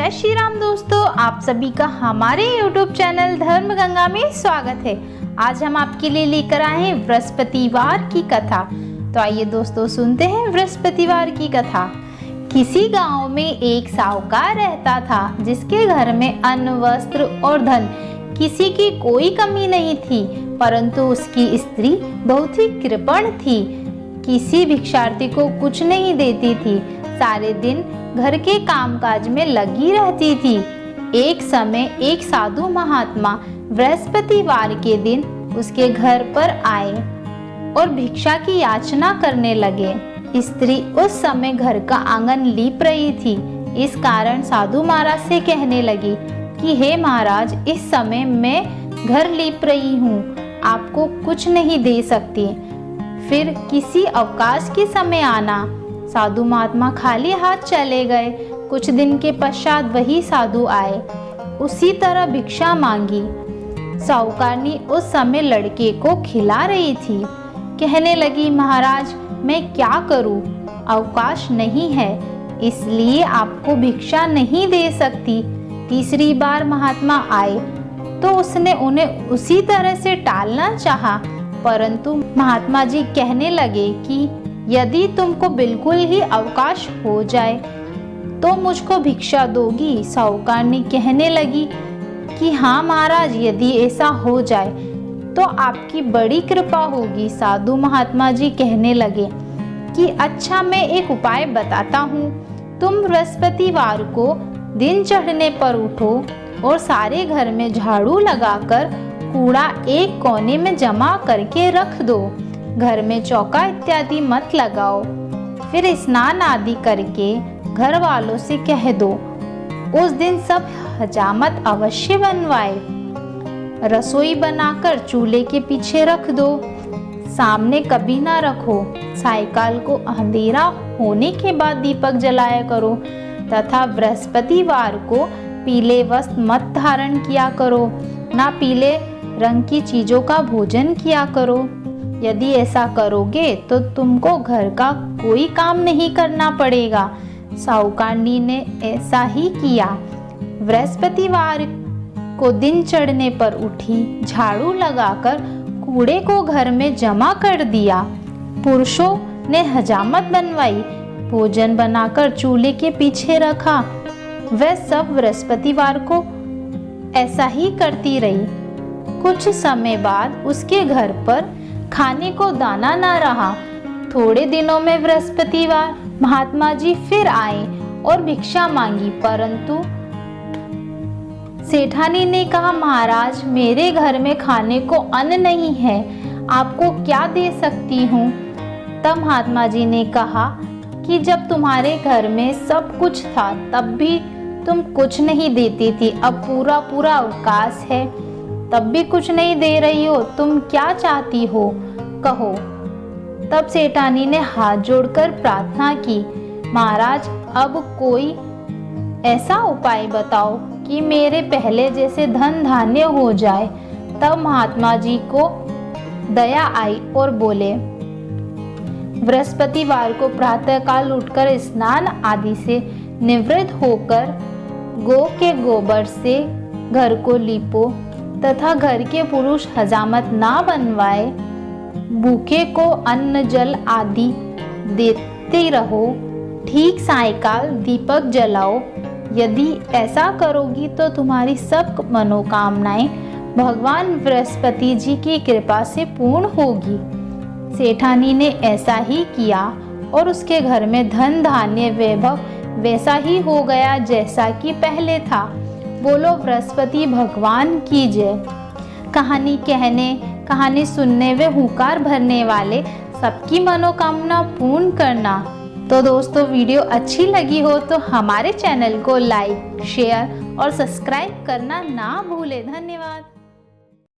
जय श्री राम दोस्तों, आप सभी का हमारे YouTube चैनल धर्म गंगा में स्वागत है। आज हम आपके लिए लेकर आए हैं बृहस्पतिवार की कथा। तो आइए दोस्तों सुनते हैं बृहस्पतिवार की कथा। किसी गांव में एक साहूकार रहता था जिसके घर में अन्न, वस्त्र और धन किसी की कोई कमी नहीं थी, परंतु उसकी स्त्री बहुत ही कृपण थी। किसी भिक्षार्थी को कुछ नहीं देती थी, सारे दिन घर के कामकाज में लगी रहती थी। एक समय एक साधु महात्मा बृहस्पतिवार के दिन उसके घर पर आए और भिक्षा की याचना करने लगे। स्त्री उस समय घर का आंगन लीप रही थी, इस कारण साधु महाराज से कहने लगी कि हे महाराज, इस समय मैं घर लीप रही हूँ, आपको कुछ नहीं दे सकती, फिर किसी अवकाश के समय आना। साधु महात्मा खाली हाथ चले गए। कुछ दिन के पश्चात वही साधु आए, उसी तरह भिक्षा मांगी। साहूकारनी उस समय लड़के को खिला रही थी। कहने लगी, महाराज मैं क्या करूं, अवकाश नहीं है, इसलिए आपको भिक्षा नहीं दे सकती। तीसरी बार महात्मा आए तो उसने उन्हें उसी तरह से टालना चाहा, परंतु महात्मा जी कहने लगे कि यदि तुमको बिल्कुल ही अवकाश हो जाए तो मुझको भिक्षा दोगी। साहूकारनी कहने लगी कि हाँ महाराज, यदि ऐसा हो जाए तो आपकी बड़ी कृपा होगी। साधु महात्मा जी कहने लगे कि अच्छा, मैं एक उपाय बताता हूँ। तुम बृहस्पतिवार को दिन चढ़ने पर उठो और सारे घर में झाड़ू लगाकर कूड़ा एक कोने में जमा करके रख दो। घर में चौका इत्यादि मत लगाओ। फिर स्नान आदि करके घर वालों से कह दो उस दिन सब हजामत अवश्य बनवाए। रसोई बनाकर चूल्हे के पीछे रख दो, सामने कभी ना रखो। सायकाल को अंधेरा होने के बाद दीपक जलाया करो तथा बृहस्पतिवार को पीले वस्त्र मत धारण किया करो, ना पीले रंग की चीजों का भोजन किया करो। यदि ऐसा करोगे तो तुमको घर का कोई काम नहीं करना पड़ेगा। साहूकारनी ने ऐसा ही किया। बृहस्पतिवार को दिन चढ़ने पर उठी, झाड़ू लगाकर कूड़े को घर में जमा कर दिया। पुरुषों ने हजामत बनवाई, भोजन बनाकर चूल्हे के पीछे रखा। वह सब बृहस्पतिवार को ऐसा ही करती रही। कुछ समय बाद उसके घर पर खाने को दाना न रहा। थोड़े दिनों में बृहस्पतिवार महात्मा जी फिर आए और भिक्षा मांगी, परंतु सेठानी ने कहा, महाराज मेरे घर में खाने को अन्न नहीं है, आपको क्या दे सकती हूँ। तब महात्मा जी ने कहा कि जब तुम्हारे घर में सब कुछ था तब भी तुम कुछ नहीं देती थी, अब पूरा पूरा अवकाश है तब भी कुछ नहीं दे रही हो, तुम क्या चाहती हो कहो। तब सेठानी ने हाथ जोड़कर प्रार्थना की, महाराज अब कोई ऐसा उपाय बताओ कि मेरे पहले जैसे धन धान्य हो जाए। तब महात्मा जी को दया आई और बोले, बृहस्पतिवार को प्रातःकाल उठकर स्नान आदि से निवृत्त होकर गौ के गोबर से घर को लीपो तथा घर के पुरुष हजामत ना बनवाए। भूखे को अन्न जल आदि देते रहो। ठीक सायकाल दीपक जलाओ। यदि ऐसा करोगी तो तुम्हारी सब मनोकामनाएं भगवान बृहस्पति जी की कृपा से पूर्ण होगी। सेठानी ने ऐसा ही किया और उसके घर में धन धान्य वैभव वैसा ही हो गया जैसा कि पहले था। बोलो बृहस्पति भगवान की जय। कहानी कहने, कहानी सुनने व हुंकार भरने वाले सबकी मनोकामना पूर्ण करना। तो दोस्तों वीडियो अच्छी लगी हो तो हमारे चैनल को लाइक, शेयर और सब्सक्राइब करना ना भूलें। धन्यवाद।